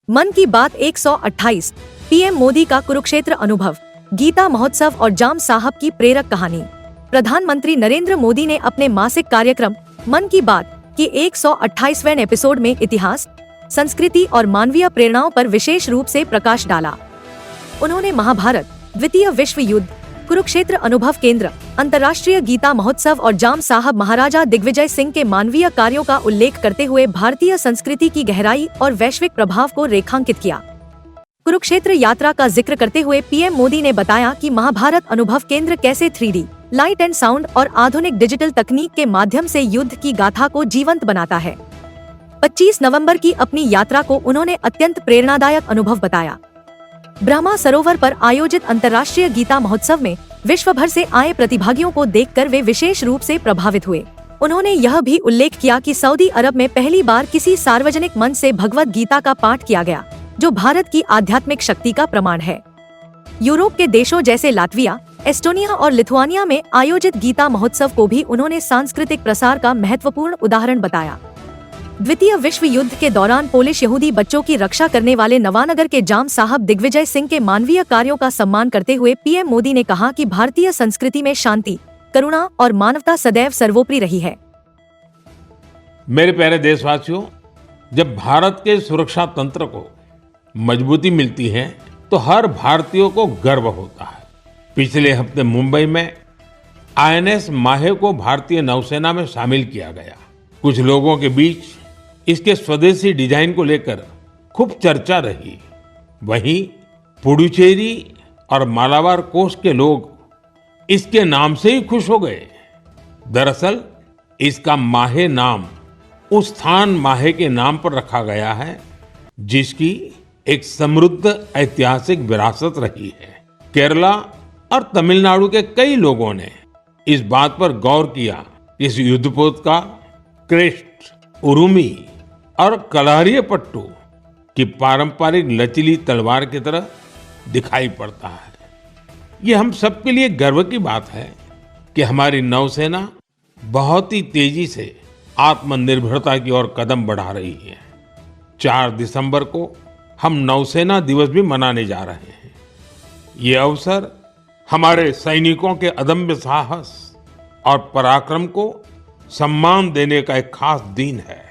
मन की बात 128 पीएम मोदी का कुरुक्षेत्र अनुभव, गीता महोत्सव और जाम साहब की प्रेरक कहानी। प्रधानमंत्री नरेंद्र मोदी ने अपने मासिक कार्यक्रम मन की बात की 128वें एपिसोड में इतिहास, संस्कृति और मानवीय प्रेरणाओं पर विशेष रूप से प्रकाश डाला। उन्होंने महाभारत, द्वितीय विश्व युद्ध, कुरुक्षेत्र अनुभव केंद्र, अंतर्राष्ट्रीय गीता महोत्सव और जाम साहब महाराजा दिग्विजय सिंह के मानवीय कार्यों का उल्लेख करते हुए भारतीय संस्कृति की गहराई और वैश्विक प्रभाव को रेखांकित किया। कुरुक्षेत्र यात्रा का जिक्र करते हुए पीएम मोदी ने बताया कि महाभारत अनुभव केंद्र कैसे 3D, लाइट एंड साउंड और आधुनिक डिजिटल तकनीक के माध्यम से युद्ध की गाथा को जीवंत बनाता है। 25 नवंबर की अपनी यात्रा को उन्होंने अत्यंत प्रेरणादायक अनुभव बताया। ब्रह्मा सरोवर पर आयोजित अंतर्राष्ट्रीय गीता महोत्सव में विश्व भर से आए प्रतिभागियों को देखकर वे विशेष रूप से प्रभावित हुए। उन्होंने यह भी उल्लेख किया कि सऊदी अरब में पहली बार किसी सार्वजनिक मंच से भगवत गीता का पाठ किया गया, जो भारत की आध्यात्मिक शक्ति का प्रमाण है। यूरोप के देशों जैसे लातविया, एस्टोनिया और लिथुआनिया में आयोजित गीता महोत्सव को भी उन्होंने सांस्कृतिक प्रसार का महत्वपूर्ण उदाहरण बताया। द्वितीय विश्व युद्ध के दौरान पोलिश यहूदी बच्चों की रक्षा करने वाले नवानगर के जाम साहब दिग्विजय सिंह के मानवीय कार्यों का सम्मान करते हुए पीएम मोदी ने कहा कि भारतीय संस्कृति में शांति, करुणा और मानवता सदैव सर्वोपरि रही है। मेरे प्यारे देशवासियों, जब भारत के सुरक्षा तंत्र को मजबूती मिलती है तो हर भारतीय को गर्व होता है। पिछले हफ्ते मुंबई में आईएनएस माहे को भारतीय नौसेना में शामिल किया गया। कुछ लोगों के बीच इसके स्वदेशी डिजाइन को लेकर खूब चर्चा रही। वहीं पुडुचेरी और मालाबार कोस्ट के लोग इसके नाम से ही खुश हो गए। दरअसल इसका माहे नाम उस स्थान माहे के नाम पर रखा गया है जिसकी एक समृद्ध ऐतिहासिक विरासत रही है। केरला और तमिलनाडु के कई लोगों ने इस बात पर गौर किया कि इस युद्धपोत का क्रेस्ट, उरुमी और कलारियापट्टू की पारंपरिक लचीली तलवार की तरह दिखाई पड़ता है। ये हम सबके लिए गर्व की बात है कि हमारी नौसेना बहुत ही तेजी से आत्मनिर्भरता की ओर कदम बढ़ा रही है। 4 दिसंबर को हम नौसेना दिवस भी मनाने जा रहे हैं। ये अवसर हमारे सैनिकों के अदम्य साहस और पराक्रम को सम्मान देने का एक खास दिन है।